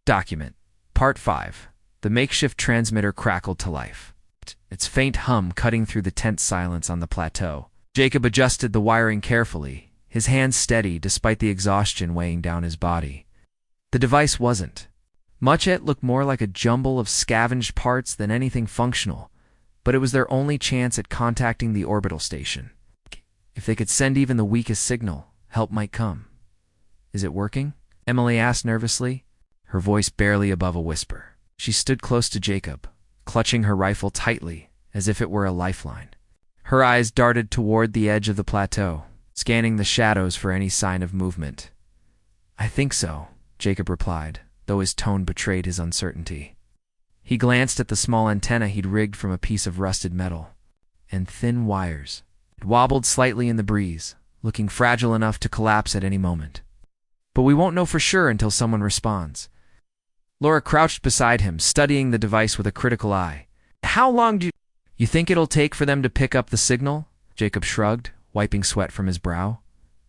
Document. Part 5. The makeshift transmitter crackled to life, its faint hum cutting through the tense silence on the plateau. Jacob adjusted the wiring carefully, his hands steady despite the exhaustion weighing down his body. The device wasn't. Much it looked more like a jumble of scavenged parts than anything functional, but it was their only chance at contacting the orbital station. If they could send even the weakest signal, help might come. Is it working? Emily asked nervously, her voice barely above a whisper. She stood close to Jacob, clutching her rifle tightly, as if it were a lifeline. Her eyes darted toward the edge of the plateau, scanning the shadows for any sign of movement. I think so, Jacob replied, though his tone betrayed his uncertainty. He glanced at the small antenna he'd rigged from a piece of rusted metal, and thin wires. It wobbled slightly in the breeze, looking fragile enough to collapse at any moment. But we won't know for sure until someone responds. Laura crouched beside him, studying the device with a critical eye. How long do you think it'll take for them to pick up the signal? Jacob shrugged, wiping sweat from his brow.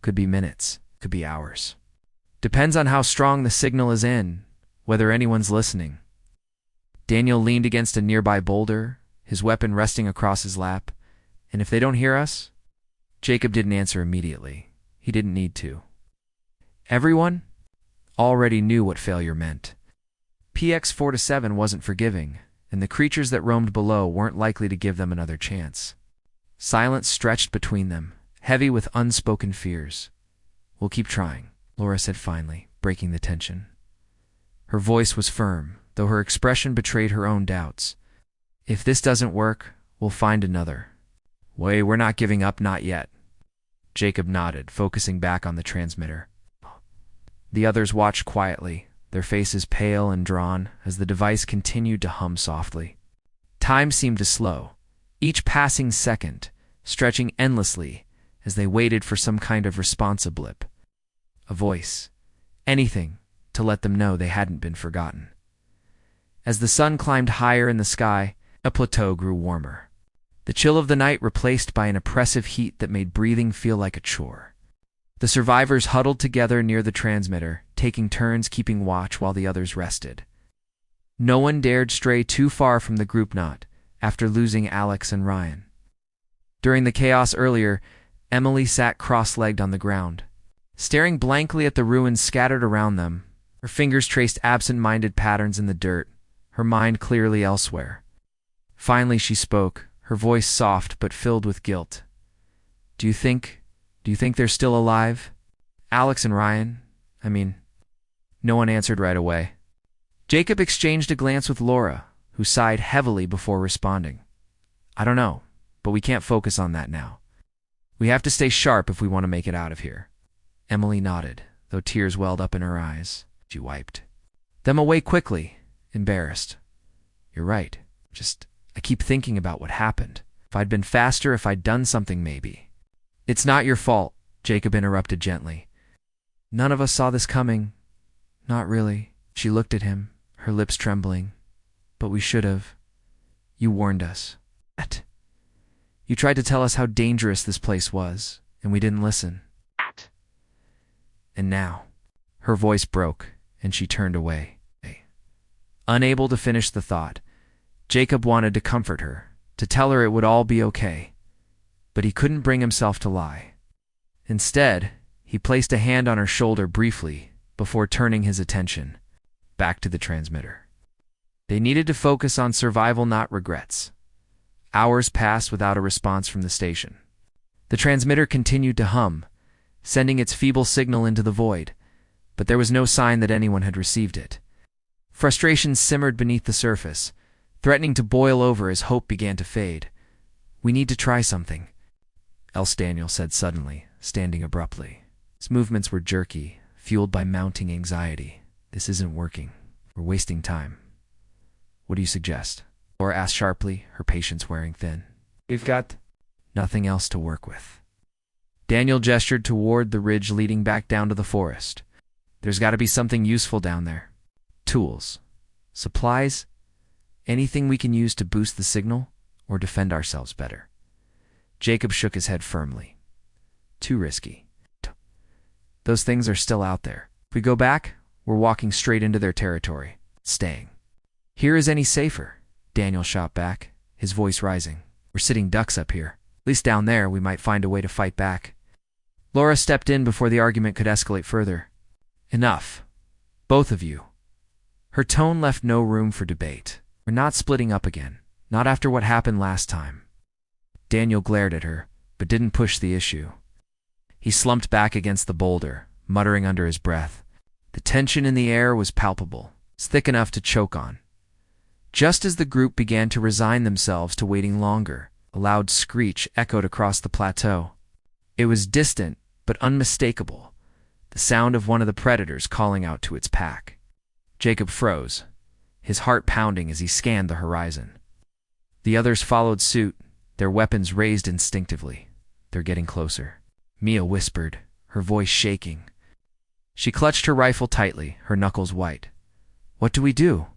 Could be minutes, could be hours. Depends on how strong the signal is in, whether anyone's listening. Daniel leaned against a nearby boulder, his weapon resting across his lap. And if they don't hear us? Jacob didn't answer immediately. He didn't need to. Everyone already knew what failure meant. PX 4-7 wasn't forgiving, and the creatures that roamed below weren't likely to give them another chance. Silence stretched between them, heavy with unspoken fears. We'll keep trying, Laura said finally, breaking the tension. Her voice was firm, though her expression betrayed her own doubts. If this doesn't work, we'll find another. We're not giving up, not yet. Jacob nodded, focusing back on the transmitter. The others watched quietly, their faces pale and drawn, as the device continued to hum softly. Time seemed to slow, each passing second, stretching endlessly as they waited for some kind of responsive blip. A voice. Anything to let them know they hadn't been forgotten. As the sun climbed higher in the sky, a plateau grew warmer. The chill of the night replaced by an oppressive heat that made breathing feel like a chore. The survivors huddled together near the transmitter, taking turns keeping watch while the others rested. No one dared stray too far from the group knot after losing Alex and Ryan. During the chaos earlier, Emily sat cross-legged on the ground, staring blankly at the ruins scattered around them. Her fingers traced absent-minded patterns in the dirt, her mind clearly elsewhere. Finally she spoke, her voice soft but filled with guilt. Do you think they're still alive? Alex and Ryan? No one answered right away. Jacob exchanged a glance with Laura, who sighed heavily before responding. I don't know, but we can't focus on that now. We have to stay sharp if we want to make it out of here. Emily nodded, though tears welled up in her eyes. She wiped them away quickly, embarrassed. You're right. I keep thinking about what happened. If I'd been faster, if I'd done something maybe. It's not your fault, Jacob interrupted gently. None of us saw this coming. Not really. She looked at him, her lips trembling. But we should have. You warned us. What? You tried to tell us how dangerous this place was, and we didn't listen. And now. Her voice broke, and she turned away. Unable to finish the thought, Jacob wanted to comfort her, to tell her it would all be okay. But he couldn't bring himself to lie. Instead, he placed a hand on her shoulder briefly before turning his attention back to the transmitter. They needed to focus on survival, not regrets. Hours passed without a response from the station. The transmitter continued to hum, sending its feeble signal into the void, but there was no sign that anyone had received it. Frustration simmered beneath the surface, threatening to boil over as hope began to fade. We need to try something, else Daniel said suddenly, standing abruptly. His movements were jerky, fueled by mounting anxiety. This isn't working. We're wasting time. What do you suggest? Laura asked sharply, her patience wearing thin. We've got nothing else to work with. Daniel gestured toward the ridge leading back down to the forest. There's got to be something useful down there. Tools. Supplies. Anything we can use to boost the signal or defend ourselves better. Jacob shook his head firmly. Too risky. Those things are still out there. If we go back, We're walking straight into their territory. Staying. Here is any safer? Daniel shot back, his voice rising. We're sitting ducks up here. At least down there, we might find a way to fight back. Laura stepped in before the argument could escalate further. Enough. Both of you. Her tone left no room for debate. We're not splitting up again. Not after what happened last time. Daniel glared at her, but didn't push the issue. He slumped back against the boulder, muttering under his breath. The tension in the air was palpable. It's thick enough to choke on. Just as the group began to resign themselves to waiting longer, a loud screech echoed across the plateau. It was distant, but unmistakable, the sound of one of the predators calling out to its pack. Jacob froze, his heart pounding as he scanned the horizon. The others followed suit, their weapons raised instinctively. They're getting closer. Mia whispered, her voice shaking. She clutched her rifle tightly, her knuckles white. What do we do?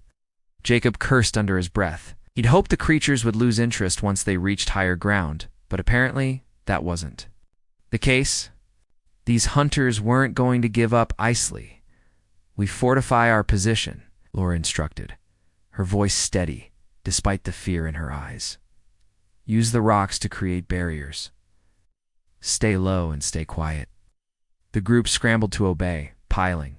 Jacob cursed under his breath. He'd hoped the creatures would lose interest once they reached higher ground, but apparently that wasn't the case. These hunters weren't going to give up easily. We fortify our position, Laura instructed, her voice steady, despite the fear in her eyes. Use the rocks to create barriers. Stay low and stay quiet. The group scrambled to obey, piling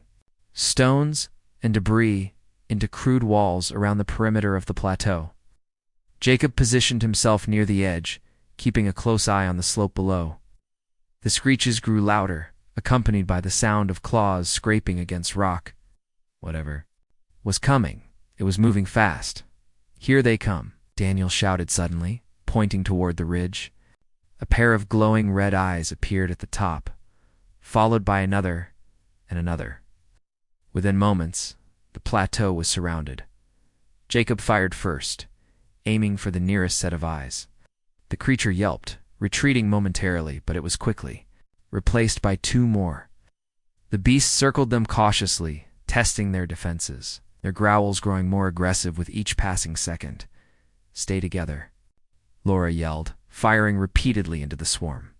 stones and debris into crude walls around the perimeter of the plateau. Jacob positioned himself near the edge, keeping a close eye on the slope below. The screeches grew louder, accompanied by the sound of claws scraping against rock. Whatever was coming, it was moving fast. Here they come, Daniel shouted suddenly, pointing toward the ridge. A pair of glowing red eyes appeared at the top, followed by another and another. Within moments, the plateau was surrounded. Jacob fired first, aiming for the nearest set of eyes. The creature yelped, retreating momentarily, but it was quickly replaced by two more. The beast circled them cautiously, testing their defenses, their growls growing more aggressive with each passing second. Stay together, Laura yelled, firing repeatedly into the swarm.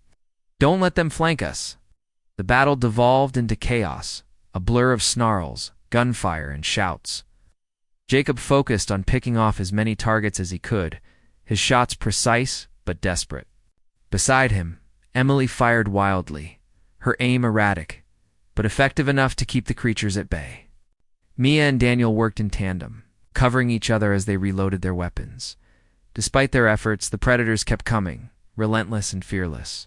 Don't let them flank us. The battle devolved into chaos, a blur of snarls, gunfire, and shouts. Jacob focused on picking off as many targets as he could, his shots precise but desperate. Beside him, Emily fired wildly, her aim erratic, but effective enough to keep the creatures at bay. Mia and Daniel worked in tandem, covering each other as they reloaded their weapons. Despite their efforts, the predators kept coming, relentless and fearless.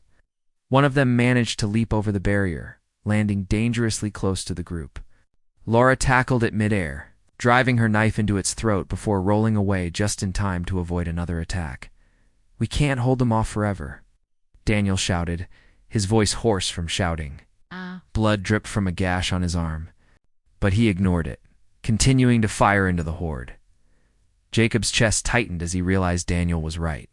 One of them managed to leap over the barrier, landing dangerously close to the group. Laura tackled it midair, driving her knife into its throat before rolling away just in time to avoid another attack. We can't hold them off forever, Daniel shouted, his voice hoarse from shouting. Blood dripped from a gash on his arm, but he ignored it, continuing to fire into the horde. Jacob's chest tightened as he realized Daniel was right.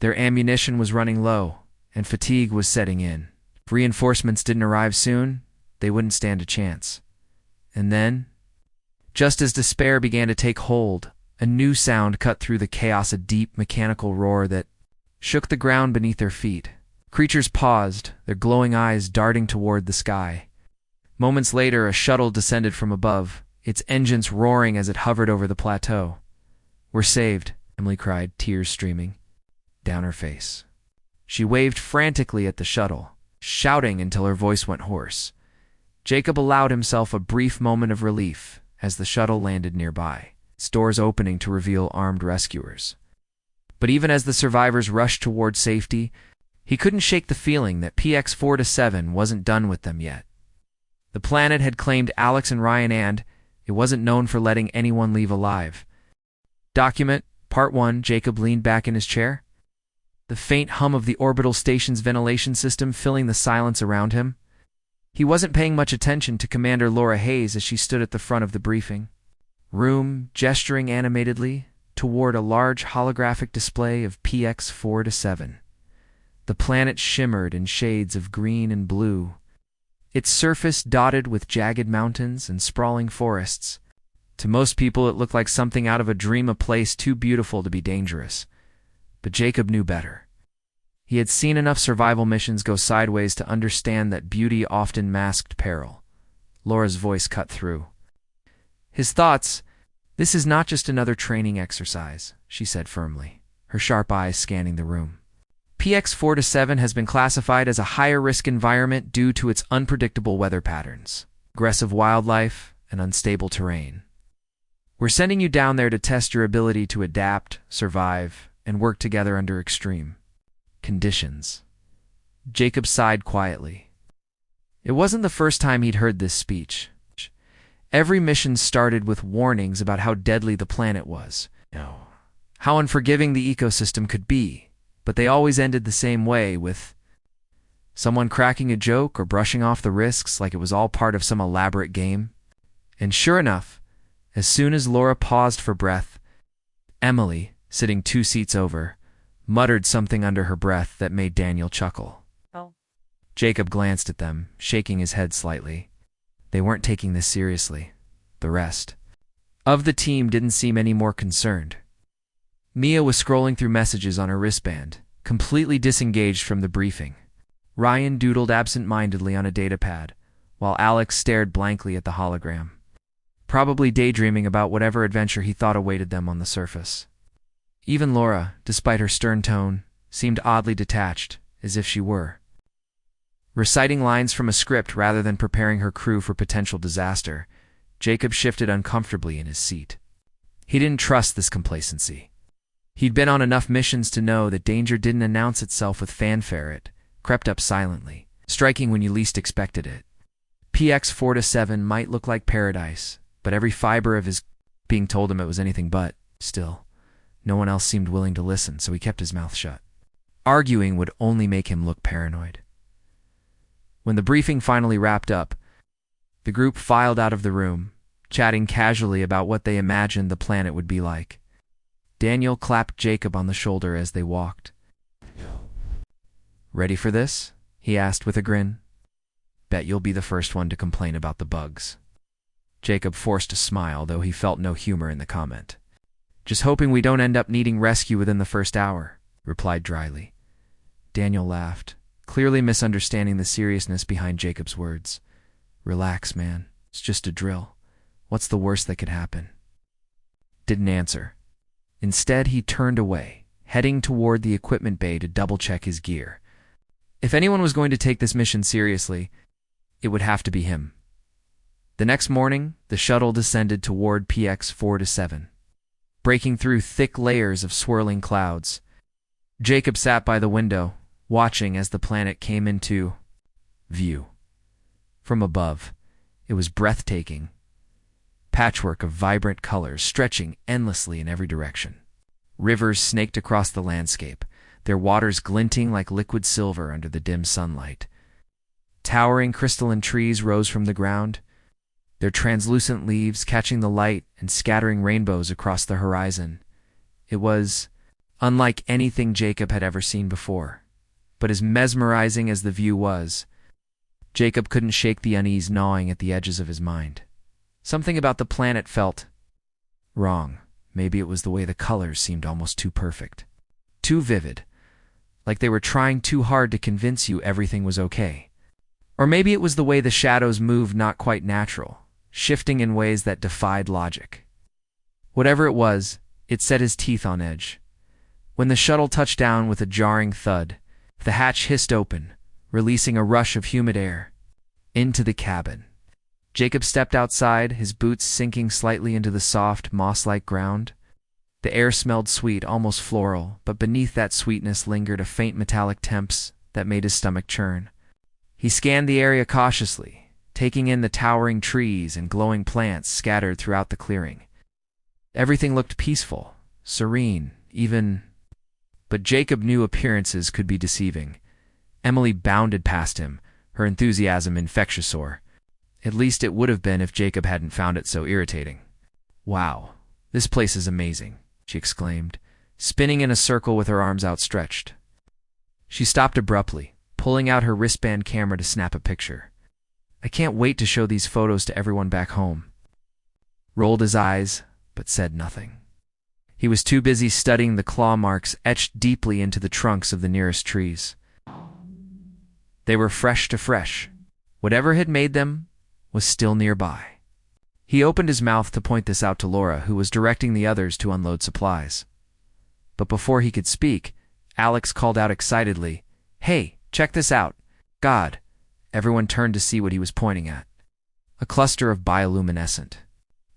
Their ammunition was running low, and fatigue was setting in. If reinforcements didn't arrive soon, they wouldn't stand a chance. And then, just as despair began to take hold, a new sound cut through the chaos, a deep mechanical roar that shook the ground beneath their feet. Creatures paused, their glowing eyes darting toward the sky. Moments later, a shuttle descended from above, its engines roaring as it hovered over the plateau. We're saved, Emily cried, tears streaming down her face. She waved frantically at the shuttle, shouting until her voice went hoarse. Jacob allowed himself a brief moment of relief as the shuttle landed nearby, its doors opening to reveal armed rescuers. But even as the survivors rushed toward safety, he couldn't shake the feeling that PX-4-7 wasn't done with them yet. The planet had claimed Alex and Ryan, and it wasn't known for letting anyone leave alive. Document, Part 1. Jacob leaned back in his chair, the faint hum of the orbital station's ventilation system filling the silence around him. He wasn't paying much attention to Commander Laura Hayes as she stood at the front of the briefing room, gesturing animatedly toward a large holographic display of PX-4-7. The planet shimmered in shades of green and blue, its surface dotted with jagged mountains and sprawling forests. To most people, it looked like something out of a dream, a place too beautiful to be dangerous. But Jacob knew better. He had seen enough survival missions go sideways to understand that beauty often masked peril. Laura's voice cut through. His thoughts. This is not just another training exercise, she said firmly, her sharp eyes scanning the room. PX-4-7 has been classified as a higher-risk environment due to its unpredictable weather patterns, aggressive wildlife, and unstable terrain. We're sending you down there to test your ability to adapt, survive, and work together under extreme conditions. Jacob sighed quietly. It wasn't the first time he'd heard this speech. Every mission started with warnings about how deadly the planet was, how unforgiving the ecosystem could be, but they always ended the same way, with someone cracking a joke or brushing off the risks like it was all part of some elaborate game. And sure enough, as soon as Laura paused for breath, Emily, sitting 2 seats over, muttered something under her breath that made Daniel chuckle. Oh. Jacob glanced at them, shaking his head slightly. They weren't taking this seriously. The rest of the team didn't seem any more concerned. Mia was scrolling through messages on her wristband, completely disengaged from the briefing. Ryan doodled absent-mindedly on a datapad, while Alex stared blankly at the hologram, probably daydreaming about whatever adventure he thought awaited them on the surface. Even Laura, despite her stern tone, seemed oddly detached, as if she were reciting lines from a script rather than preparing her crew for potential disaster. Jacob shifted uncomfortably in his seat. He didn't trust this complacency. He'd been on enough missions to know that danger didn't announce itself with fanfare. It crept up silently, striking when you least expected it. PX-4-7 might look like paradise, but every fiber of his being told him it was anything but. Still, no one else seemed willing to listen, so he kept his mouth shut. Arguing would only make him look paranoid. When the briefing finally wrapped up, the group filed out of the room, chatting casually about what they imagined the planet would be like. Daniel clapped Jacob on the shoulder as they walked. "Ready for this?" he asked with a grin. "Bet you'll be the first one to complain about the bugs." Jacob forced a smile, though he felt no humor in the comment. "Just hoping we don't end up needing rescue within the first hour," replied dryly. Daniel laughed, clearly misunderstanding the seriousness behind Jacob's words. "Relax, man. It's just a drill. What's the worst that could happen?" Didn't answer. Instead, he turned away, heading toward the equipment bay to double-check his gear. If anyone was going to take this mission seriously, it would have to be him. The next morning, the shuttle descended toward PX-4-7, breaking through thick layers of swirling clouds. Jacob sat by the window, watching as the planet came into view. From above, it was breathtaking. Patchwork of vibrant colors stretching endlessly in every direction. Rivers snaked across the landscape, their waters glinting like liquid silver under the dim sunlight. Towering crystalline trees rose from the ground, their translucent leaves catching the light and scattering rainbows across the horizon. It was unlike anything Jacob had ever seen before. But as mesmerizing as the view was, Jacob couldn't shake the unease gnawing at the edges of his mind. Something about the planet felt wrong. Maybe it was the way the colors seemed almost too perfect, too vivid, like they were trying too hard to convince you everything was okay. Or maybe it was the way the shadows moved not quite natural, shifting in ways that defied logic. Whatever it was, it set his teeth on edge. When the shuttle touched down with a jarring thud, the hatch hissed open, releasing a rush of humid air into the cabin. Jacob stepped outside, his boots sinking slightly into the soft, moss-like ground. The air smelled sweet, almost floral, but beneath that sweetness lingered a faint metallic temps that made his stomach churn. He scanned the area cautiously, taking in the towering trees and glowing plants scattered throughout the clearing. Everything looked peaceful, serene, even. But Jacob knew appearances could be deceiving. Emily bounded past him, her enthusiasm infectious. At least it would have been if Jacob hadn't found it so irritating. "Wow, this place is amazing," she exclaimed, spinning in a circle with her arms outstretched. She stopped abruptly, pulling out her wristband camera to snap a picture. "I can't wait to show these photos to everyone back home." Rolled his eyes, but said nothing. He was too busy studying the claw marks etched deeply into the trunks of the nearest trees. They were fresh to fresh. Whatever had made them was still nearby. He opened his mouth to point this out to Laura, who was directing the others to unload supplies. But before he could speak, Alex called out excitedly, "Hey, check this out." God! Everyone turned to see what he was pointing at. A cluster of bioluminescent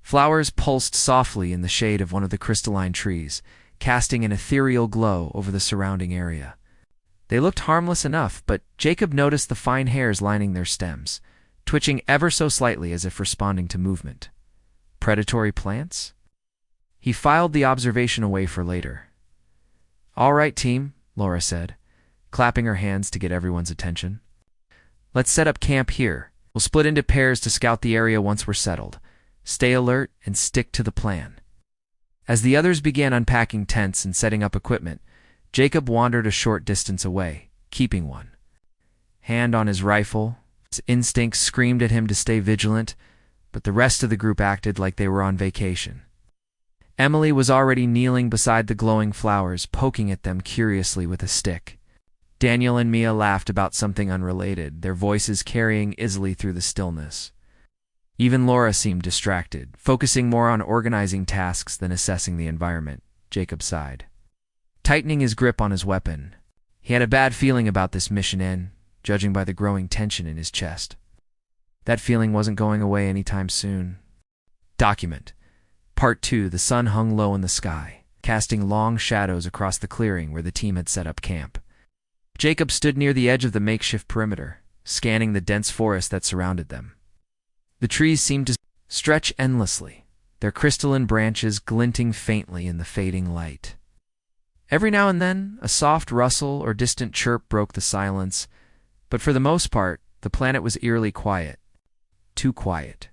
flowers pulsed softly in the shade of one of the crystalline trees, casting an ethereal glow over the surrounding area. They looked harmless enough, but Jacob noticed the fine hairs lining their stems, twitching ever so slightly as if responding to movement. Predatory plants? He filed the observation away for later. "All right, team," Laura said, clapping her hands to get everyone's attention. "Let's set up camp here. We'll split into pairs to scout the area once we're settled. Stay alert and stick to the plan." As the others began unpacking tents and setting up equipment, Jacob wandered a short distance away, keeping one hand on his rifle. His instincts screamed at him to stay vigilant, but the rest of the group acted like they were on vacation. Emily was already kneeling beside the glowing flowers, poking at them curiously with a stick. Daniel and Mia laughed about something unrelated, their voices carrying easily through the stillness. Even Laura seemed distracted, focusing more on organizing tasks than assessing the environment. Jacob sighed, tightening his grip on his weapon. He had a bad feeling about this mission, judging by the growing tension in his chest. That feeling wasn't going away anytime soon. Document. Part 2. The sun hung low in the sky, casting long shadows across the clearing where the team had set up camp. Jacob stood near the edge of the makeshift perimeter, scanning the dense forest that surrounded them. The trees seemed to stretch endlessly, their crystalline branches glinting faintly in the fading light. Every now and then, a soft rustle or distant chirp broke the silence, but for the most part, the planet was eerily quiet. Too quiet.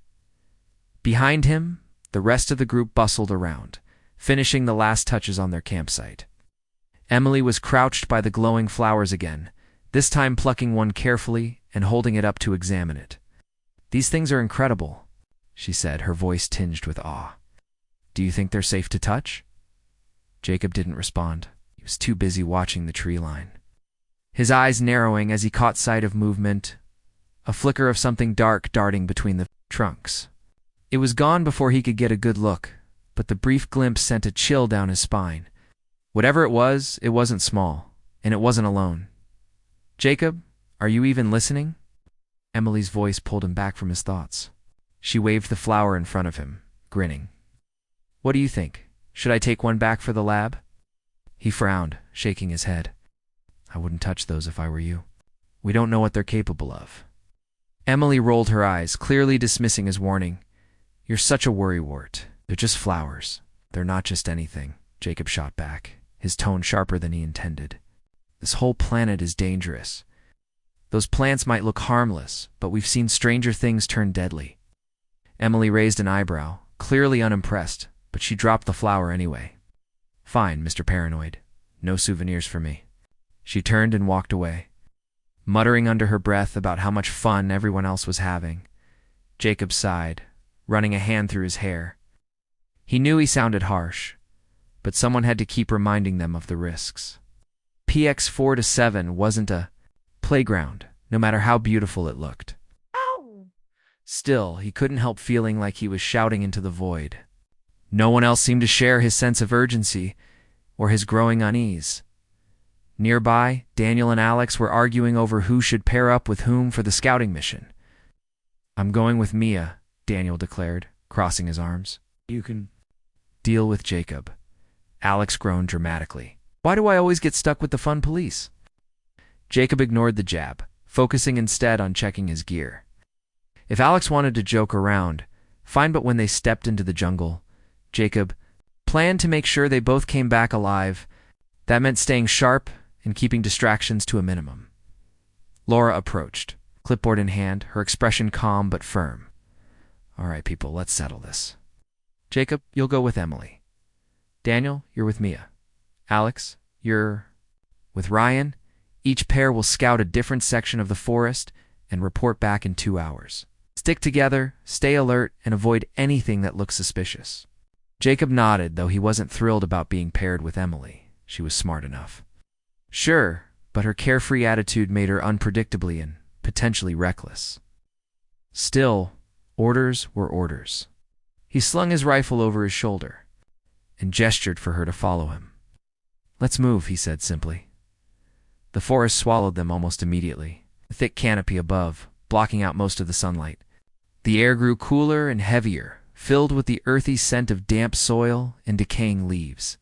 Behind him, the rest of the group bustled around, finishing the last touches on their campsite. Emily was crouched by the glowing flowers again, this time plucking one carefully and holding it up to examine it. "These things are incredible," she said, her voice tinged with awe. "Do you think they're safe to touch?" Jacob didn't respond. He was too busy watching the tree line, his eyes narrowing as he caught sight of movement, a flicker of something dark darting between the trunks. It was gone before he could get a good look, but the brief glimpse sent a chill down his spine. Whatever it wasn't small, and it wasn't alone. "Jacob, are you even listening?" Emily's voice pulled him back from his thoughts. She waved the flower in front of him, grinning. "What do you think? Should I take one back for the lab?" He frowned, shaking his head. "I wouldn't touch those if I were you. We don't know what they're capable of." Emily rolled her eyes, clearly dismissing his warning. "You're such a worrywart. They're just flowers. They're not just anything," Jacob shot back, his tone sharper than he intended. "This whole planet is dangerous. Those plants might look harmless, but we've seen stranger things turn deadly." Emily raised an eyebrow, clearly unimpressed, but she dropped the flower anyway. "Fine, Mr. Paranoid. No souvenirs for me." She turned and walked away, muttering under her breath about how much fun everyone else was having. Jacob sighed, running a hand through his hair. He knew he sounded harsh, but someone had to keep reminding them of the risks. PX 4 to 7 wasn't a playground, no matter how beautiful it looked. Ow! Still, he couldn't help feeling like he was shouting into the void. No one else seemed to share his sense of urgency or his growing unease. Nearby, Daniel and Alex were arguing over who should pair up with whom for the scouting mission. "I'm going with Mia," Daniel declared, crossing his arms. "You can deal with Jacob." Alex groaned dramatically. "Why do I always get stuck with the fun police?" Jacob ignored the jab, focusing instead on checking his gear. If Alex wanted to joke around, fine, but when they stepped into the jungle, Jacob planned to make sure they both came back alive. That meant staying sharp and keeping distractions to a minimum. Laura approached, clipboard in hand, her expression calm but firm. "All right, people, let's settle this. Jacob, you'll go with Emily. Daniel, you're with Mia. Alex, you're with Ryan. Each pair will scout a different section of the forest and report back in 2 hours. Stick together, stay alert, and avoid anything that looks suspicious." Jacob nodded, though he wasn't thrilled about being paired with Emily. She was smart enough. Sure, but her carefree attitude made her unpredictably and potentially reckless. Still, Orders were orders. He slung his rifle over his shoulder and gestured for her to follow him. "Let's move," he said simply. The forest swallowed them almost immediately, a thick canopy above, blocking out most of the sunlight. The air grew cooler and heavier, filled with the earthy scent of damp soil and decaying leaves.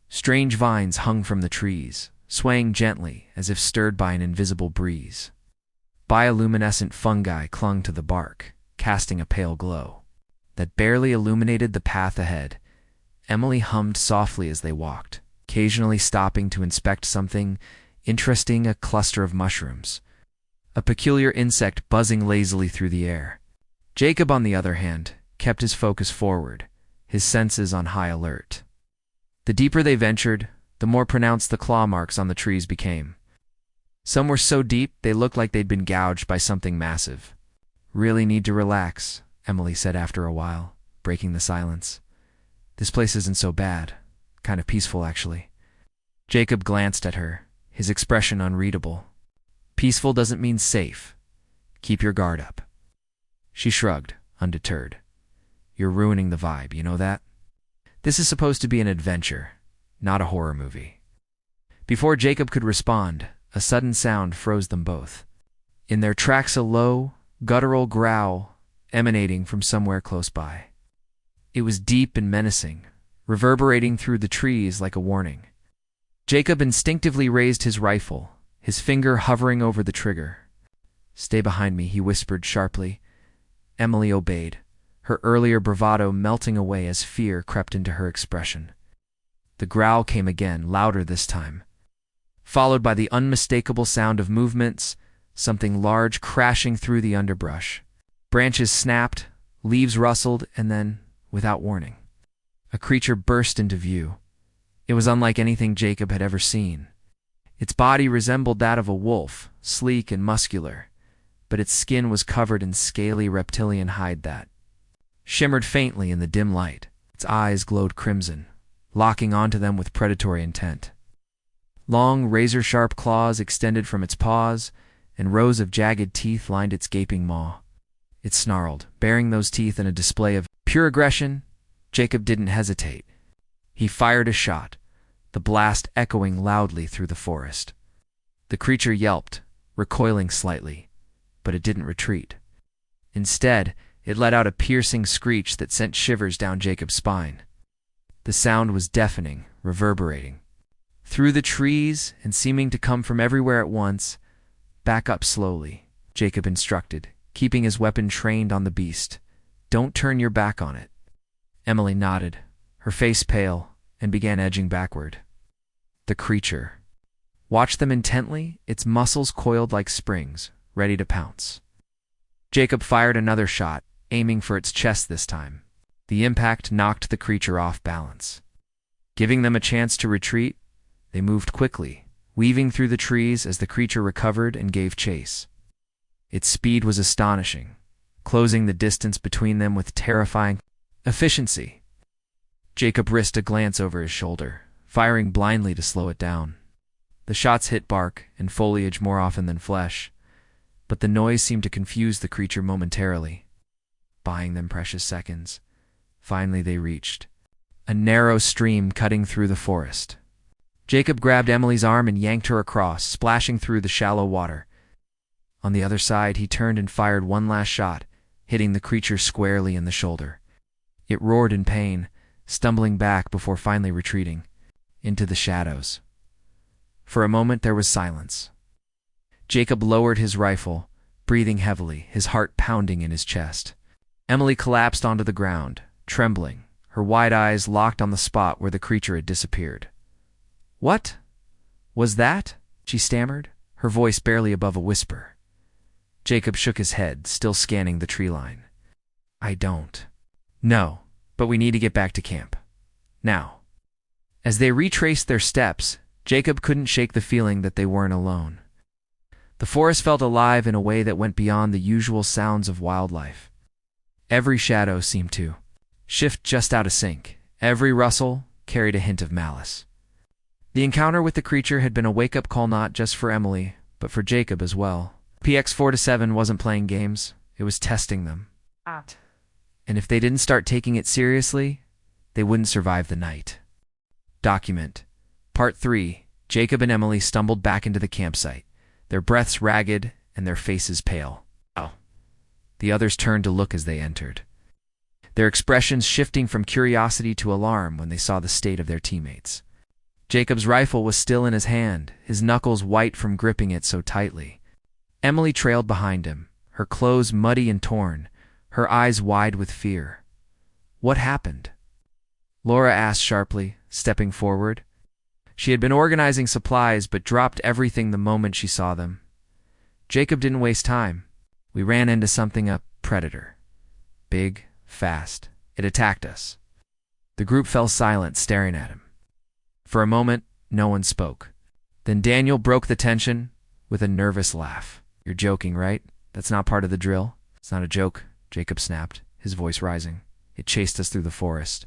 Strange vines hung from the trees, swaying gently as if stirred by an invisible breeze. Bioluminescent fungi clung to the bark, casting a pale glow that barely illuminated the path ahead. Emily hummed softly as they walked, occasionally stopping to inspect something interesting, a cluster of mushrooms, a peculiar insect buzzing lazily through the air. Jacob, on the other hand, kept his focus forward, his senses on high alert. The deeper they ventured, the more pronounced the claw marks on the trees became. Some were so deep they looked like they'd been gouged by something massive. "Really need to relax," Emily said after a while, breaking the silence. "This place isn't so bad. Kind of peaceful, actually." Jacob glanced at her, his expression unreadable. "Peaceful doesn't mean safe. Keep your guard up." She shrugged, undeterred. "You're ruining the vibe, you know that? This is supposed to be an adventure, not a horror movie." Before Jacob could respond, a sudden sound froze them both. In their tracks, a low, guttural growl emanating from somewhere close by. It was deep and menacing, reverberating through the trees like a warning. Jacob instinctively raised his rifle, his finger hovering over the trigger. "Stay behind me," he whispered sharply. Emily obeyed, her earlier bravado melting away as fear crept into her expression. The growl came again, louder this time, followed by the unmistakable sound of movements, something large crashing through the underbrush. Branches snapped, leaves rustled, and then, without warning, a creature burst into view. It was unlike anything Jacob had ever seen. Its body resembled that of a wolf, sleek and muscular, but its skin was covered in scaly reptilian hide that shimmered faintly in the dim light. Its eyes glowed crimson, locking onto them with predatory intent. Long, razor-sharp claws extended from its paws, and rows of jagged teeth lined its gaping maw. It snarled, baring those teeth in a display of pure aggression. Jacob didn't hesitate. He fired a shot, the blast echoing loudly through the forest. The creature yelped, recoiling slightly, but it didn't retreat. Instead, it let out a piercing screech that sent shivers down Jacob's spine. The sound was deafening, reverberating. Through the trees, and seeming to come from everywhere at once. "Back up slowly," Jacob instructed, keeping his weapon trained on the beast. "Don't turn your back on it." Emily nodded, her face pale, and began edging backward. The creature watched them intently, its muscles coiled like springs, ready to pounce. Jacob fired another shot, aiming for its chest this time. The impact knocked the creature off balance. Giving them a chance to retreat, they moved quickly, weaving through the trees as the creature recovered and gave chase. Its speed was astonishing, closing the distance between them with terrifying efficiency. Jacob risked a glance over his shoulder, firing blindly to slow it down. The shots hit bark and foliage more often than flesh, but the noise seemed to confuse the creature momentarily, buying them precious seconds. Finally they reached a narrow stream cutting through the forest. Jacob grabbed Emily's arm and yanked her across, splashing through the shallow water. On the other side, he turned and fired one last shot, hitting the creature squarely in the shoulder. It roared in pain, stumbling back before finally retreating into the shadows. For a moment there was silence. Jacob lowered his rifle, breathing heavily, his heart pounding in his chest. Emily collapsed onto the ground, trembling, her wide eyes locked on the spot where the creature had disappeared. "What was that?" she stammered, her voice barely above a whisper. Jacob shook his head, still scanning the tree line. "I don't know, but we need to get back to camp. Now." As they retraced their steps, Jacob couldn't shake the feeling that they weren't alone. The forest felt alive in a way that went beyond the usual sounds of wildlife. Every shadow seemed to shift just out of sync. Every rustle carried a hint of malice. The encounter with the creature had been a wake-up call not just for Emily, but for Jacob as well. PX 4-7 wasn't playing games, it was testing them. And if they didn't start taking it seriously, they wouldn't survive the night. Document. Part 3. Jacob and Emily stumbled back into the campsite, their breaths ragged and their faces pale. The others turned to look as they entered, their expressions shifting from curiosity to alarm when they saw the state of their teammates. Jacob's rifle was still in his hand, his knuckles white from gripping it so tightly. Emily trailed behind him, her clothes muddy and torn, her eyes wide with fear. What happened? Laura asked sharply, stepping forward. She had been organizing supplies but dropped everything the moment she saw them. Jacob didn't waste time. We ran into something, a predator. Big, fast. It attacked us. The group fell silent, staring at him. For a moment, no one spoke. Then Daniel broke the tension with a nervous laugh. You're joking, right? That's not part of the drill. It's not a joke, Jacob snapped, his voice rising. It chased us through the forest.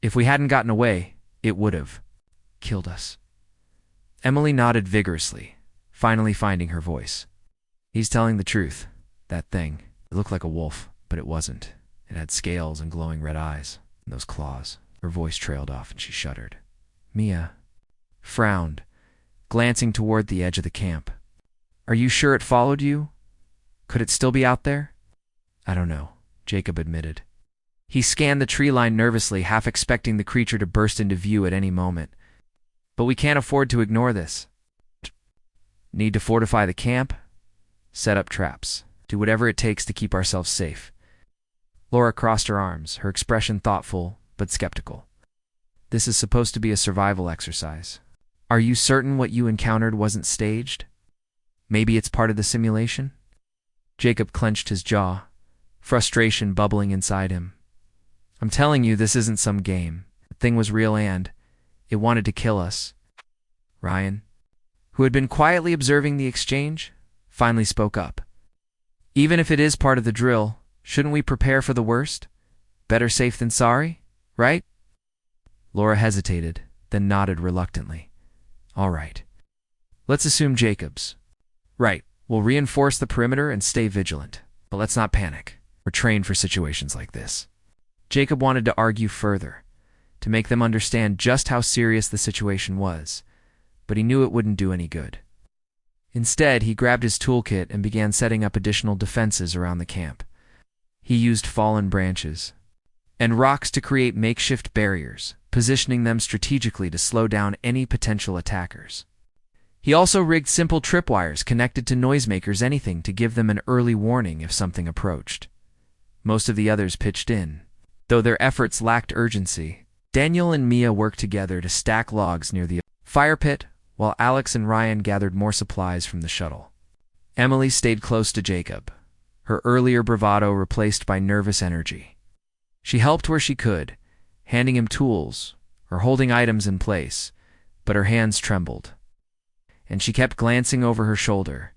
If we hadn't gotten away, it would have killed us. Emily nodded vigorously, finally finding her voice. He's telling the truth. That thing. It looked like a wolf, but it wasn't. It had scales and glowing red eyes, and those claws. Her voice trailed off and she shuddered. Mia frowned, glancing toward the edge of the camp. Are you sure it followed you? Could it still be out there? I don't know, Jacob admitted. He scanned the tree line nervously, half expecting the creature to burst into view at any moment. But we can't afford to ignore this. Need to fortify the camp, set up traps, do whatever it takes to keep ourselves safe. Laura crossed her arms, her expression thoughtful but skeptical. This is supposed to be a survival exercise. Are you certain what you encountered wasn't staged? Maybe it's part of the simulation? Jacob clenched his jaw, frustration bubbling inside him. I'm telling you, this isn't some game. The thing was real and it wanted to kill us. Ryan, who had been quietly observing the exchange, finally spoke up. Even if it is part of the drill, shouldn't we prepare for the worst? Better safe than sorry, right? Laura hesitated, then nodded reluctantly. All right. Let's assume Jacob's. Right. We'll reinforce the perimeter and stay vigilant. But let's not panic. We're trained for situations like this. Jacob wanted to argue further, to make them understand just how serious the situation was, but he knew it wouldn't do any good. Instead, he grabbed his toolkit and began setting up additional defenses around the camp. He used fallen branches and rocks to create makeshift barriers, positioning them strategically to slow down any potential attackers. He also rigged simple tripwires connected to noisemakers, anything to give them an early warning if something approached. Most of the others pitched in, though their efforts lacked urgency. Daniel and Mia worked together to stack logs near the fire pit, while Alex and Ryan gathered more supplies from the shuttle. Emily stayed close to Jacob, her earlier bravado replaced by nervous energy. She helped where she could, handing him tools or holding items in place, but her hands trembled. And she kept glancing over her shoulder.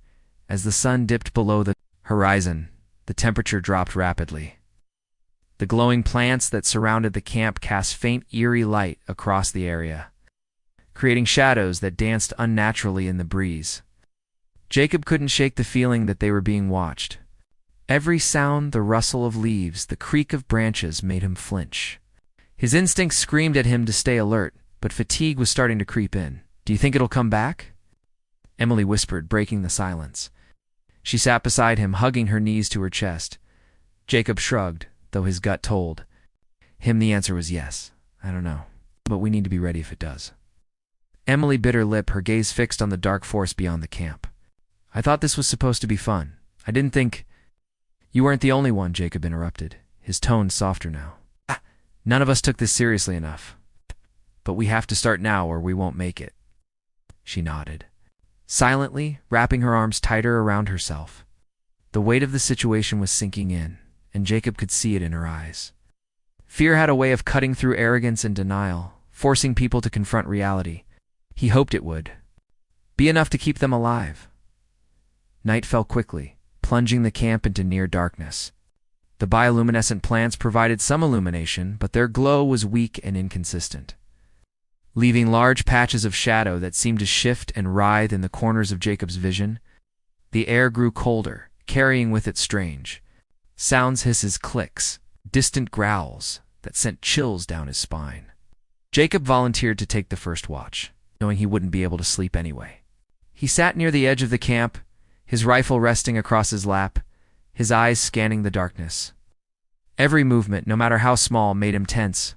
As the sun dipped below the horizon, the temperature dropped rapidly. The glowing plants that surrounded the camp cast faint, eerie light across the area, creating shadows that danced unnaturally in the breeze. Jacob couldn't shake the feeling that they were being watched. Every sound, the rustle of leaves, the creak of branches made him flinch. His instincts screamed at him to stay alert, but fatigue was starting to creep in. Do you think it'll come back? Emily whispered, breaking the silence. She sat beside him, hugging her knees to her chest. Jacob shrugged, though his gut told him the answer was yes. I don't know, but we need to be ready if it does. Emily bit her lip, her gaze fixed on the dark forest beyond the camp. I thought this was supposed to be fun. I didn't think... You weren't the only one, Jacob interrupted, his tone softer now. None of us took this seriously enough. But we have to start now or we won't make it. She nodded, silently wrapping her arms tighter around herself. The weight of the situation was sinking in, and Jacob could see it in her eyes. Fear had a way of cutting through arrogance and denial, forcing people to confront reality. He hoped it would be enough to keep them alive. Night fell quickly, plunging the camp into near darkness. The bioluminescent plants provided some illumination, but their glow was weak and inconsistent, leaving large patches of shadow that seemed to shift and writhe in the corners of Jacob's vision. The air grew colder, carrying with it strange, Sounds, hisses, clicks, distant growls that sent chills down his spine. Jacob volunteered to take the first watch, knowing he wouldn't be able to sleep anyway. He sat near the edge of the camp, his rifle resting across his lap, his eyes scanning the darkness. Every movement, no matter how small, made him tense.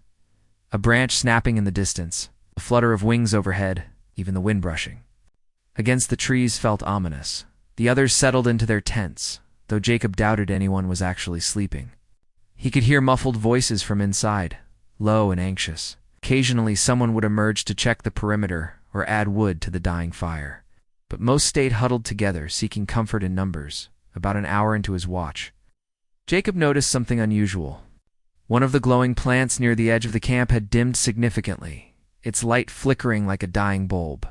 A branch snapping in the distance, a flutter of wings overhead, even the wind brushing against the trees felt ominous. The others settled into their tents, though Jacob doubted anyone was actually sleeping. He could hear muffled voices from inside, low and anxious. Occasionally someone would emerge to check the perimeter or add wood to the dying fire. But most stayed huddled together, seeking comfort in numbers. About an hour into his watch, Jacob noticed something unusual. One of the glowing plants near the edge of the camp had dimmed significantly, its light flickering like a dying bulb.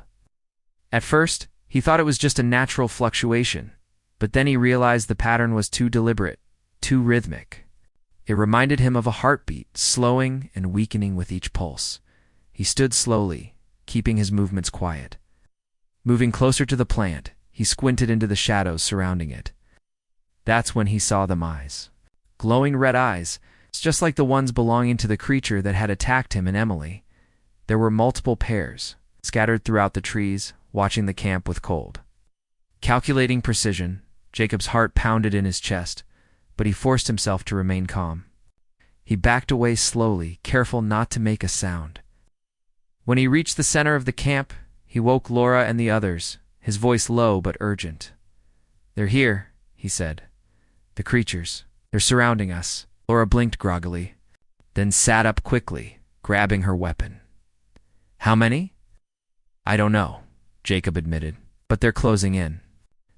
At first, he thought it was just a natural fluctuation, but then he realized the pattern was too deliberate, too rhythmic. It reminded him of a heartbeat, slowing and weakening with each pulse. He stood slowly, keeping his movements quiet. Moving closer to the plant, he squinted into the shadows surrounding it. That's when he saw them eyes. Glowing red eyes, just like the ones belonging to the creature that had attacked him and Emily. There were multiple pairs, scattered throughout the trees, watching the camp with cold. Calculating precision, Jacob's heart pounded in his chest, but he forced himself to remain calm. He backed away slowly, careful not to make a sound. When he reached the center of the camp, he woke Laura and the others, his voice low but urgent. "They're here," he said. "The creatures. They're surrounding us." Laura blinked groggily, then sat up quickly, grabbing her weapon. "How many?" "I don't know," Jacob admitted, "but they're closing in."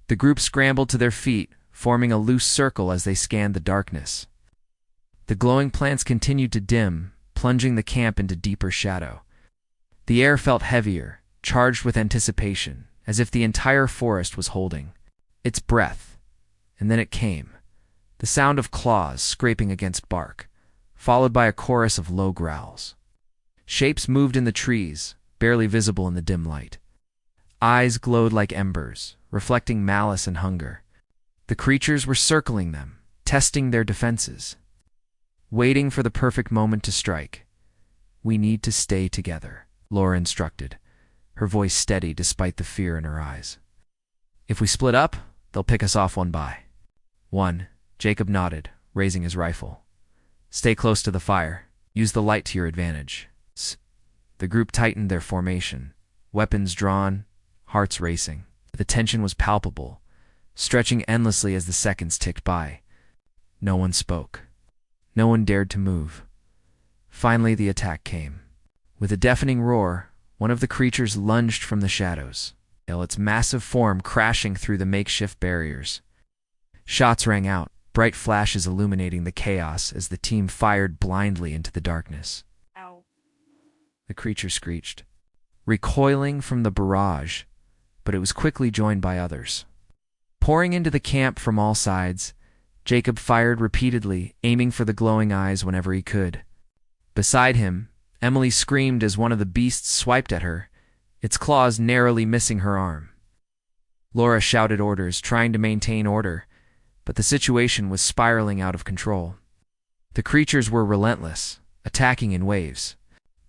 The group scrambled to their feet, forming a loose circle as they scanned the darkness. The glowing plants continued to dim, plunging the camp into deeper shadow. The air felt heavier, charged with anticipation, as if the entire forest was holding its breath. And then it came. The sound of claws scraping against bark, followed by a chorus of low growls. Shapes moved in the trees, barely visible in the dim light. Eyes glowed like embers, reflecting malice and hunger. The creatures were circling them, testing their defenses, waiting for the perfect moment to strike. "We need to stay together," Laura instructed, her voice steady despite the fear in her eyes. "If we split up, they'll pick us off one by one." Jacob nodded, raising his rifle. "Stay close to the fire. Use the light to your advantage." The group tightened their formation, weapons drawn, hearts racing. The tension was palpable, stretching endlessly as the seconds ticked by. No one spoke. No one dared to move. Finally, the attack came. With a deafening roar, one of the creatures lunged from the shadows, its massive form crashing through the makeshift barriers. Shots rang out, bright flashes illuminating the chaos as the team fired blindly into the darkness. Ow. The creature screeched, recoiling from the barrage, but it was quickly joined by others. Pouring into the camp from all sides, Jacob fired repeatedly, aiming for the glowing eyes whenever he could. Beside him, Emily screamed as one of the beasts swiped at her, its claws narrowly missing her arm. Laura shouted orders, trying to maintain order, but the situation was spiraling out of control. The creatures were relentless, attacking in waves,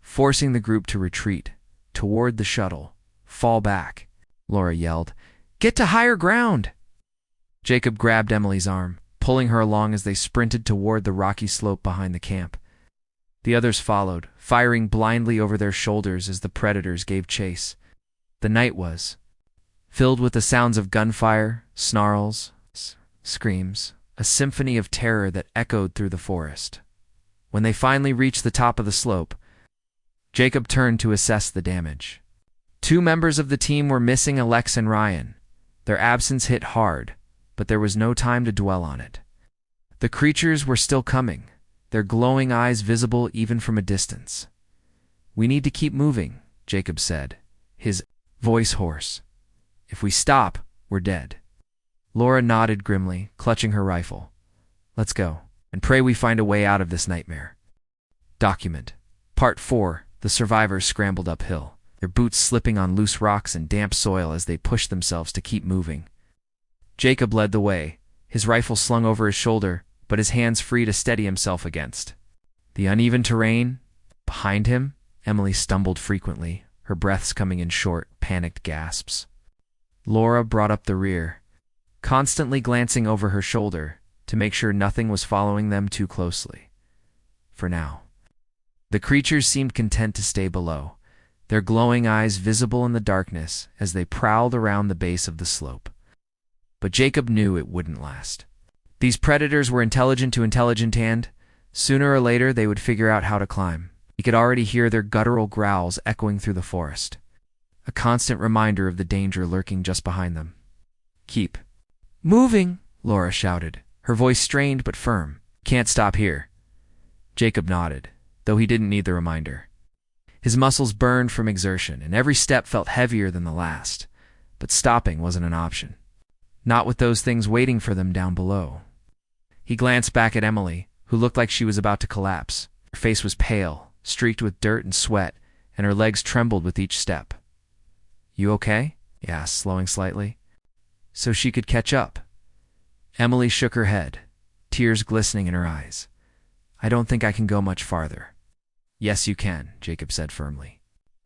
forcing the group to retreat, toward the shuttle. "Fall back," Laura yelled. "Get to higher ground!" Jacob grabbed Emily's arm, pulling her along as they sprinted toward the rocky slope behind the camp. The others followed, firing blindly over their shoulders as the predators gave chase. The night was filled with the sounds of gunfire, snarls, screams, a symphony of terror that echoed through the forest. When they finally reached the top of the slope, Jacob turned to assess the damage. 2 members of the team were missing, Alex and Ryan. Their absence hit hard, but there was no time to dwell on it. The creatures were still coming, their glowing eyes visible even from a distance. "We need to keep moving," Jacob said, his voice hoarse. "If we stop, we're dead." Laura nodded grimly, clutching her rifle. "Let's go, and pray we find a way out of this nightmare." Document. Part 4. The survivors scrambled uphill, their boots slipping on loose rocks and damp soil as they pushed themselves to keep moving. Jacob led the way, his rifle slung over his shoulder, but his hands free to steady himself against. The uneven terrain behind him, Emily stumbled frequently, her breaths coming in short, panicked gasps. Laura brought up the rear, constantly glancing over her shoulder to make sure nothing was following them too closely. For now. The creatures seemed content to stay below, their glowing eyes visible in the darkness as they prowled around the base of the slope. But Jacob knew it wouldn't last. These predators were intelligent to intelligent, and sooner or later they would figure out how to climb. He could already hear their guttural growls echoing through the forest, a constant reminder of the danger lurking just behind them. "Keep moving," Laura shouted, her voice strained but firm. "Can't stop here." Jacob nodded, though he didn't need the reminder. His muscles burned from exertion, and every step felt heavier than the last, but stopping wasn't an option. Not with those things waiting for them down below. He glanced back at Emily, who looked like she was about to collapse. Her face was pale, streaked with dirt and sweat, and her legs trembled with each step. "You okay?" he asked, slowing slightly, so she could catch up. Emily shook her head, tears glistening in her eyes. "I don't think I can go much farther." "Yes, you can," Jacob said firmly.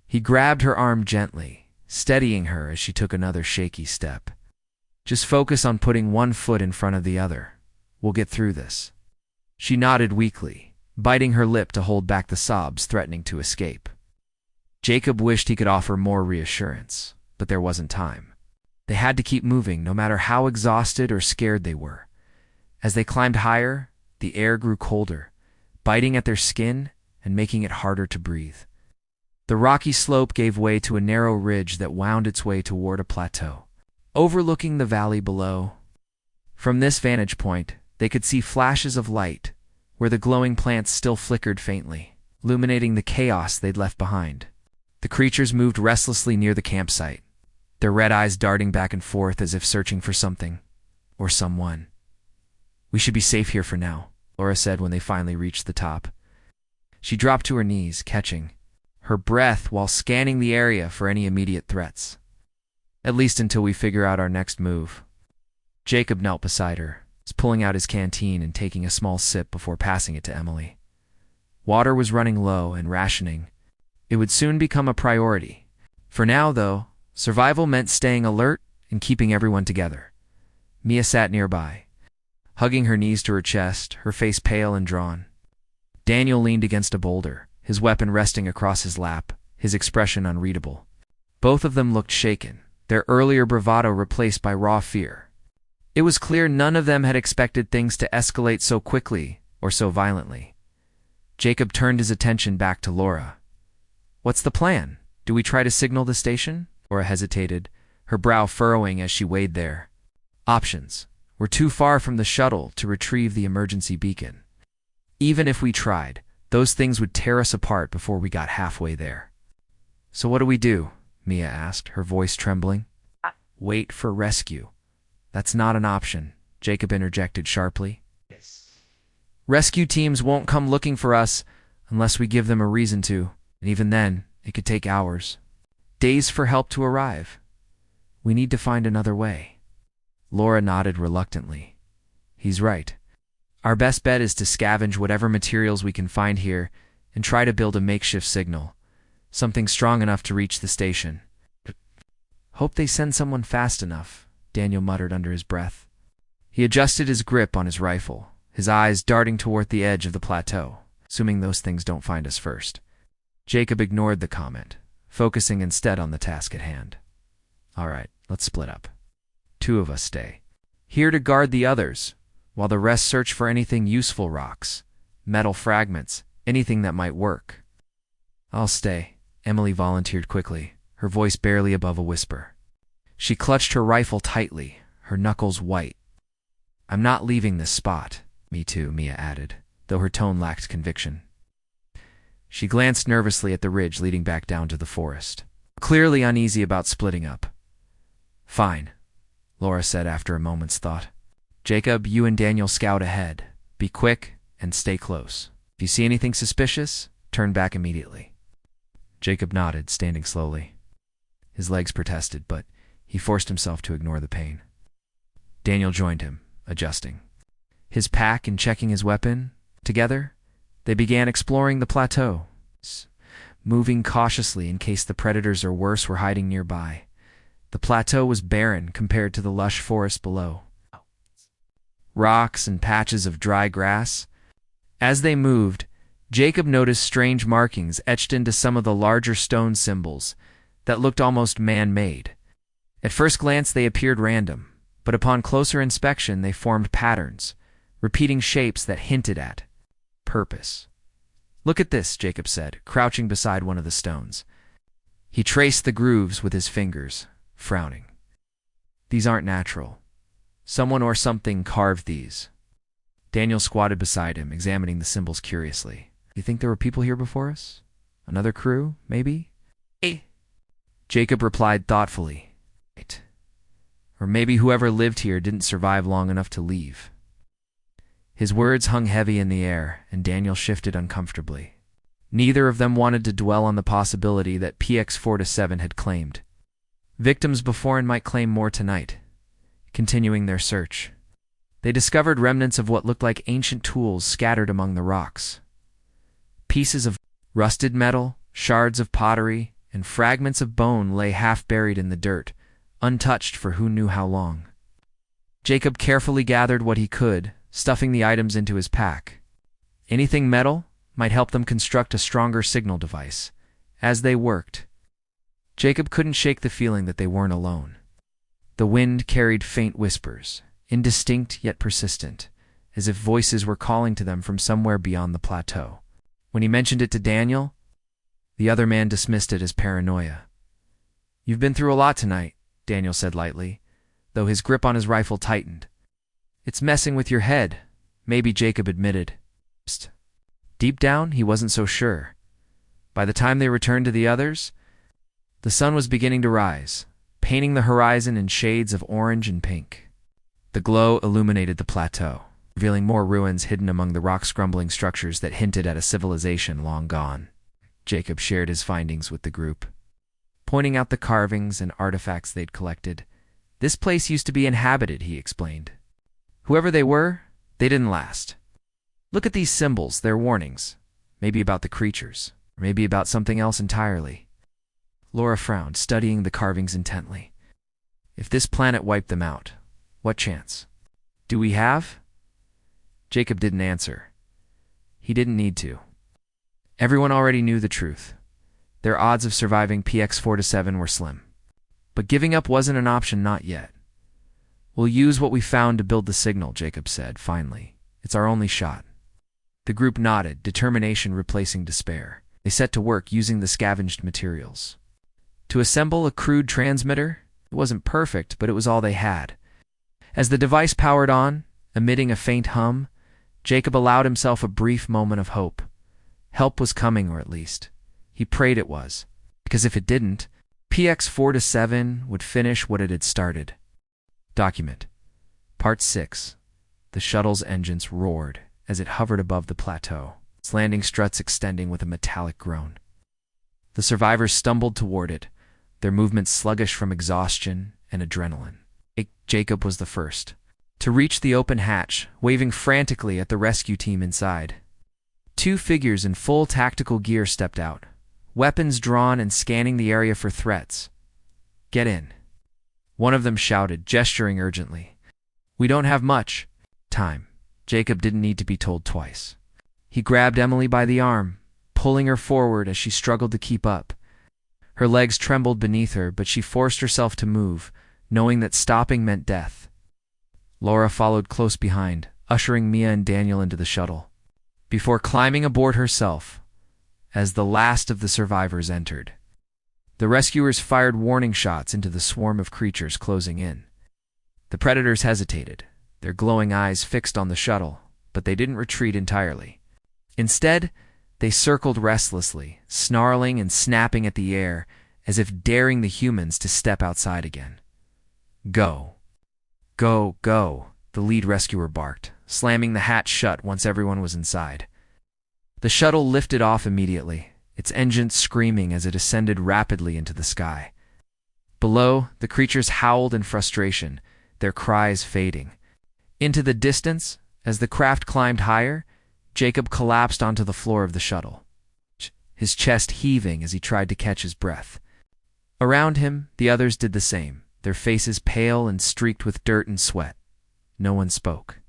He grabbed her arm gently, steadying her as she took another shaky step. "Just focus on putting one foot in front of the other. We'll get through this." She nodded weakly, biting her lip to hold back the sobs threatening to escape. Jacob wished he could offer more reassurance, but there wasn't time. They had to keep moving no matter how exhausted or scared they were. As they climbed higher, the air grew colder, biting at their skin and making it harder to breathe. The rocky slope gave way to a narrow ridge that wound its way toward a plateau, overlooking the valley below. From this vantage point, they could see flashes of light, where the glowing plants still flickered faintly, illuminating the chaos they'd left behind. The creatures moved restlessly near the campsite, their red eyes darting back and forth as if searching for something, or someone. "We should be safe here for now," Laura said when they finally reached the top. She dropped to her knees, catching her breath while scanning the area for any immediate threats. "At least until we figure out our next move." Jacob knelt beside her, pulling out his canteen and taking a small sip before passing it to Emily. Water was running low and rationing. It would soon become a priority. For now, though, survival meant staying alert and keeping everyone together. Mia sat nearby, hugging her knees to her chest, her face pale and drawn. Daniel leaned against a boulder, his weapon resting across his lap, his expression unreadable. Both of them looked shaken, their earlier bravado replaced by raw fear. It was clear none of them had expected things to escalate so quickly or so violently. Jacob turned his attention back to Laura. "What's the plan? Do we try to signal the station?" Laura hesitated, her brow furrowing as she weighed their options. "We're too far from the shuttle to retrieve the emergency beacon. Even if we tried, those things would tear us apart before we got halfway there." "So what do we do?" Mia asked, her voice trembling. "Wait for rescue." "That's not an option," Jacob interjected sharply. Yes. "Rescue teams won't come looking for us unless we give them a reason to, and even then, it could take hours. Days for help to arrive. We need to find another way." Laura nodded reluctantly. "He's right. Our best bet is to scavenge whatever materials we can find here and try to build a makeshift signal, something strong enough to reach the station." "Hope they send someone fast enough," Daniel muttered under his breath. He adjusted his grip on his rifle, his eyes darting toward the edge of the plateau, assuming those things don't find us first. Jacob ignored the comment, focusing instead on the task at hand. "All right, let's split up. 2 of us stay here to guard the others, while the rest search for anything useful, rocks, metal fragments, anything that might work." "I'll stay," Emily volunteered quickly, her voice barely above a whisper. She clutched her rifle tightly, her knuckles white. "I'm not leaving this spot." "Me too," Mia added, though her tone lacked conviction. She glanced nervously at the ridge leading back down to the forest, clearly uneasy about splitting up. "Fine," Laura said after a moment's thought. "Jacob, you and Daniel scout ahead. Be quick and stay close. If you see anything suspicious, turn back immediately." Jacob nodded, standing slowly. His legs protested, but he forced himself to ignore the pain. Daniel joined him, adjusting. his pack and checking his weapon. Together, they began exploring the plateau, moving cautiously in case the predators or worse were hiding nearby. The plateau was barren compared to the lush forest below. Rocks and patches of dry grass. As they moved, Jacob noticed strange markings etched into some of the larger stone symbols that looked almost man-made. At first glance they appeared random, but upon closer inspection they formed patterns, repeating shapes that hinted at purpose. "Look at this," Jacob said, crouching beside one of the stones. He traced the grooves with his fingers, frowning. "These aren't natural. Someone or something carved these." Daniel squatted beside him, examining the symbols curiously. "You think there were people here before us? Another crew, maybe?" Jacob replied thoughtfully. "Right. Or maybe whoever lived here didn't survive long enough to leave." His words hung heavy in the air, and Daniel shifted uncomfortably. Neither of them wanted to dwell on the possibility that PX-47 had claimed. Victims before and might claim more tonight. Continuing their search, they discovered remnants of what looked like ancient tools scattered among the rocks. Pieces of rusted metal, shards of pottery, and fragments of bone lay half buried in the dirt, untouched for who knew how long. Jacob carefully gathered what he could, stuffing the items into his pack. Anything metal might help them construct a stronger signal device. As they worked, Jacob couldn't shake the feeling that they weren't alone. The wind carried faint whispers, indistinct yet persistent, as if voices were calling to them from somewhere beyond the plateau. When he mentioned it to Daniel, the other man dismissed it as paranoia. "You've been through a lot tonight," Daniel said lightly, though his grip on his rifle tightened. "It's messing with your head," maybe Jacob admitted. Deep down, he wasn't so sure. By the time they returned to the others, the sun was beginning to rise, painting the horizon in shades of orange and pink. The glow illuminated the plateau, revealing more ruins hidden among the rock-scrumbling structures that hinted at a civilization long gone. Jacob shared his findings with the group, pointing out the carvings and artifacts they'd collected. "This place used to be inhabited," he explained. "Whoever they were, they didn't last. Look at these symbols, they're warnings. Maybe about the creatures, or maybe about something else entirely." Laura frowned, studying the carvings intently. "If this planet wiped them out, what chance do we have?" Jacob didn't answer. He didn't need to. Everyone already knew the truth. Their odds of surviving PX-47 were slim. But giving up wasn't an option, not yet. "We'll use what we found to build the signal," Jacob said, finally. "It's our only shot." The group nodded, determination replacing despair. They set to work using the scavenged materials. To assemble a crude transmitter, it wasn't perfect, but it was all they had. As the device powered on, emitting a faint hum, Jacob allowed himself a brief moment of hope. Help was coming, or at least he prayed it was, because if it didn't, PX-47 would finish what it had started. Document. Part 6. The shuttle's engines roared as it hovered above the plateau, its landing struts extending with a metallic groan. The survivors stumbled toward it, their movements sluggish from exhaustion and adrenaline. Jacob was the first to reach the open hatch, waving frantically at the rescue team inside. Two figures in full tactical gear stepped out, weapons drawn and scanning the area for threats. "Get in," one of them shouted, gesturing urgently. "We don't have much time." Jacob didn't need to be told twice. He grabbed Emily by the arm, pulling her forward as she struggled to keep up. Her legs trembled beneath her, but she forced herself to move, knowing that stopping meant death. Laura followed close behind, ushering Mia and Daniel into the shuttle, before climbing aboard herself as the last of the survivors entered. The rescuers fired warning shots into the swarm of creatures closing in. The predators hesitated, their glowing eyes fixed on the shuttle, but they didn't retreat entirely. Instead, they circled restlessly, snarling and snapping at the air as if daring the humans to step outside again. "Go. Go, go," the lead rescuer barked, slamming the hatch shut once everyone was inside. The shuttle lifted off immediately, its engines screaming as it ascended rapidly into the sky. Below, the creatures howled in frustration, their cries fading. Into the distance, As the craft climbed higher, Jacob collapsed onto the floor of the shuttle, his chest heaving as he tried to catch his breath. Around him, the others did the same, their faces pale and streaked with dirt and sweat. No one spoke.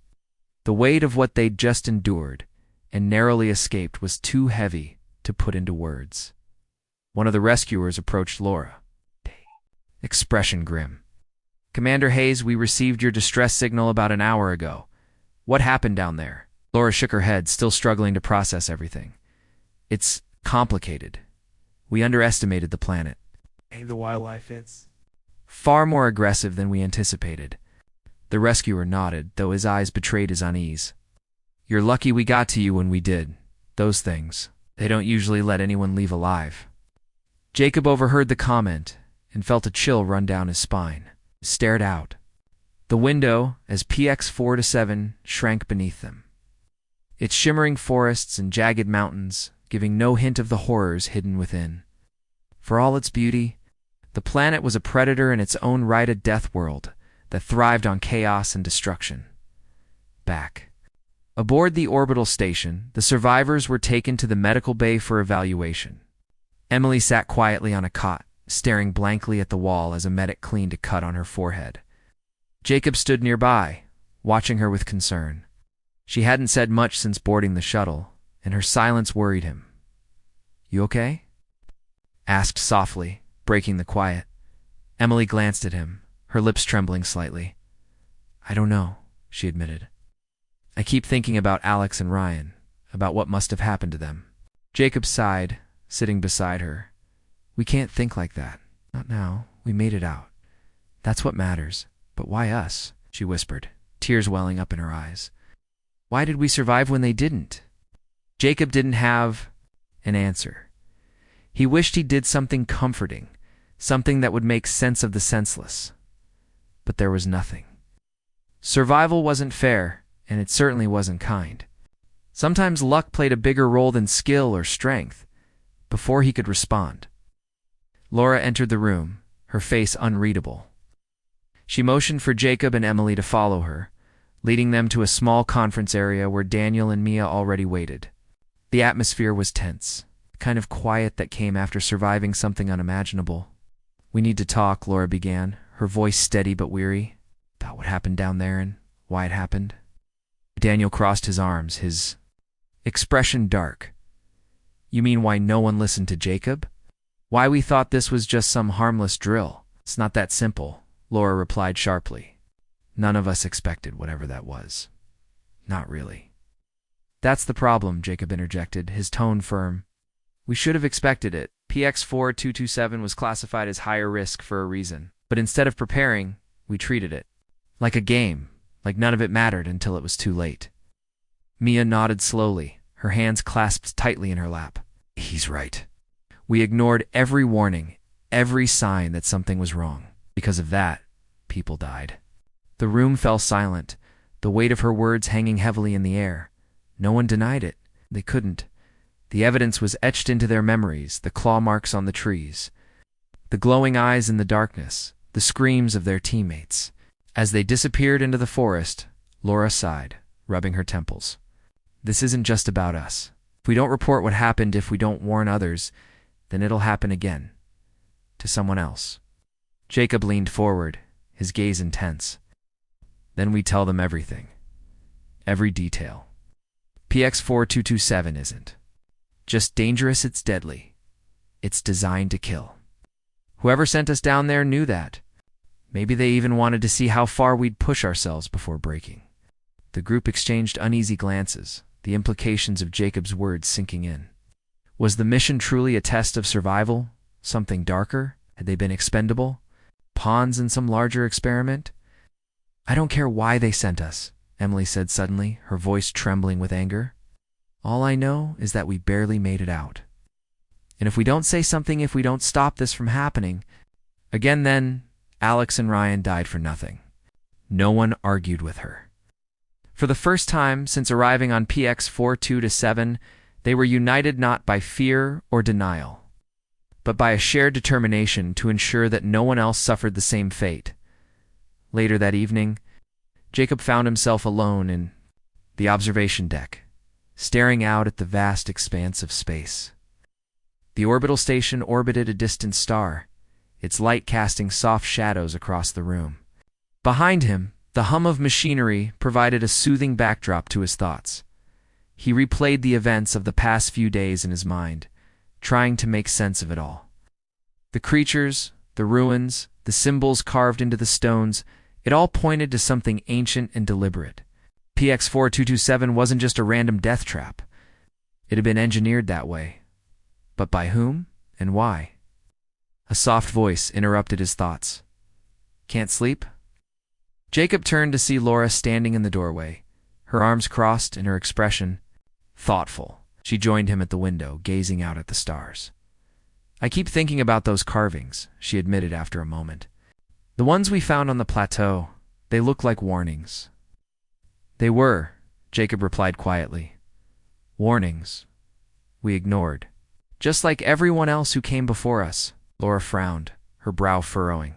The weight of what they'd just endured and narrowly escaped was too heavy to put into words. One of the rescuers approached Laura, expression grim. "Commander Hayes, we received your distress signal about an hour ago. What happened down there?" Laura shook her head, still struggling to process everything. "It's complicated. We underestimated the planet. The wildlife, it's Far more aggressive than we anticipated." The rescuer nodded, though his eyes betrayed his unease. "You're lucky we got to you when we did. Those things, they don't usually let anyone leave alive." Jacob overheard the comment and felt a chill run down his spine. He stared out the window as PX-4-7 shrank beneath them, its shimmering forests and jagged mountains giving no hint of the horrors hidden within. For all its beauty, the planet was a predator in its own right, a death world that thrived on chaos and destruction. Back aboard the orbital station, the survivors were taken to the medical bay for evaluation. Emily sat quietly on a cot, staring blankly at the wall as a medic cleaned a cut on her forehead. Jacob stood nearby, watching her with concern. She hadn't said much since boarding the shuttle, and her silence worried him. "You okay?" asked softly, breaking the quiet. Emily glanced at him, her lips trembling slightly. "I don't know," she admitted. "I keep thinking about Alex and Ryan, about what must have happened to them." Jacob sighed, sitting beside her. "We can't think like that. Not now. We made it out. That's what matters. But why us?" she whispered, tears welling up in her eyes. "Why did we survive when they didn't?" Jacob didn't have an answer. He wished he did something comforting, something that would make sense of the senseless. But there was nothing. Survival wasn't fair, and it certainly wasn't kind. Sometimes luck played a bigger role than skill or strength. Before he could respond, Laura entered the room, her face unreadable. She motioned for Jacob and Emily to follow her, leading them to a small conference area where Daniel and Mia already waited. The atmosphere was tense, the kind of quiet that came after surviving something unimaginable. "We need to talk," Laura began, her voice steady but weary, "about what happened down there and why it happened." Daniel crossed his arms, his expression dark. "You mean why no one listened to Jacob? Why we thought this was just some harmless drill? It's not that simple," Laura replied sharply. "None of us expected whatever that was. Not really." "That's the problem," Jacob interjected, his tone firm. "We should have expected it. PX-4227 was classified as higher risk for a reason. But instead of preparing, we treated it like a game, like none of it mattered until it was too late." Mia nodded slowly, her hands clasped tightly in her lap. "He's right. We ignored every warning, every sign that something was wrong. Because of that, people died." The room fell silent, the weight of her words hanging heavily in the air. No one denied it. They couldn't. The evidence was etched into their memories, the claw marks on the trees, the glowing eyes in the darkness, the screams of their teammates. As they disappeared into the forest, Laura sighed, rubbing her temples. "This isn't just about us. If we don't report what happened, if we don't warn others, then it'll happen again. To someone else." Jacob leaned forward, his gaze intense. "Then we tell them everything. Every detail. PX-4227 isn't just dangerous, it's deadly. It's designed to kill. Whoever sent us down there knew that. Maybe they even wanted to see how far we'd push ourselves before breaking." The group exchanged uneasy glances, the implications of Jacob's words sinking in. Was the mission truly a test of survival? Something darker? Had they been expendable? Pawns in some larger experiment? "I don't care why they sent us," Emily said suddenly, her voice trembling with anger. "All I know is that we barely made it out. And if we don't say something, if we don't stop this from happening again, then Alex and Ryan died for nothing." No one argued with her. For the first time since arriving on PX-4227, they were united not by fear or denial, but by a shared determination to ensure that no one else suffered the same fate. Later that evening, Jacob found himself alone in the observation deck, staring out at the vast expanse of space. The orbital station orbited a distant star, its light casting soft shadows across the room. Behind him, the hum of machinery provided a soothing backdrop to his thoughts. He replayed the events of the past few days in his mind, trying to make sense of it all. The creatures, the ruins, the symbols carved into the stones, it all pointed to something ancient and deliberate. PX-4227 wasn't just a random death trap. It had been engineered that way. But by whom and why? A soft voice interrupted his thoughts. Can't sleep? Jacob turned to see Laura standing in the doorway, her arms crossed and her expression thoughtful. She joined him at the window, gazing out at the stars. I keep thinking about those carvings, she admitted after a moment. The ones we found on the plateau, they look like warnings. They were, Jacob replied quietly. Warnings. We ignored. Just like everyone else who came before us, Laura frowned, her brow furrowing.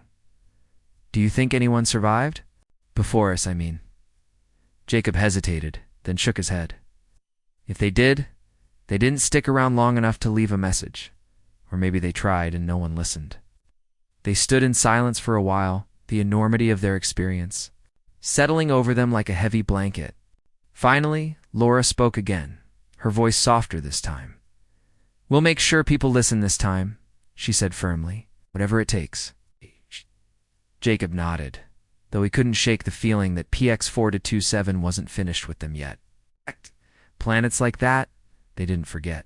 Do you think anyone survived? Before us, I mean. Jacob hesitated, then shook his head. If they did, they didn't stick around long enough to leave a message. Or maybe they tried and no one listened. They stood in silence for a while, the enormity of their experience, settling over them like a heavy blanket. Finally, Laura spoke again, her voice softer this time. We'll make sure people listen this time, she said firmly, whatever it takes. Jacob nodded, though he couldn't shake the feeling that PX-4227 wasn't finished with them yet. Planets like that, they didn't forget.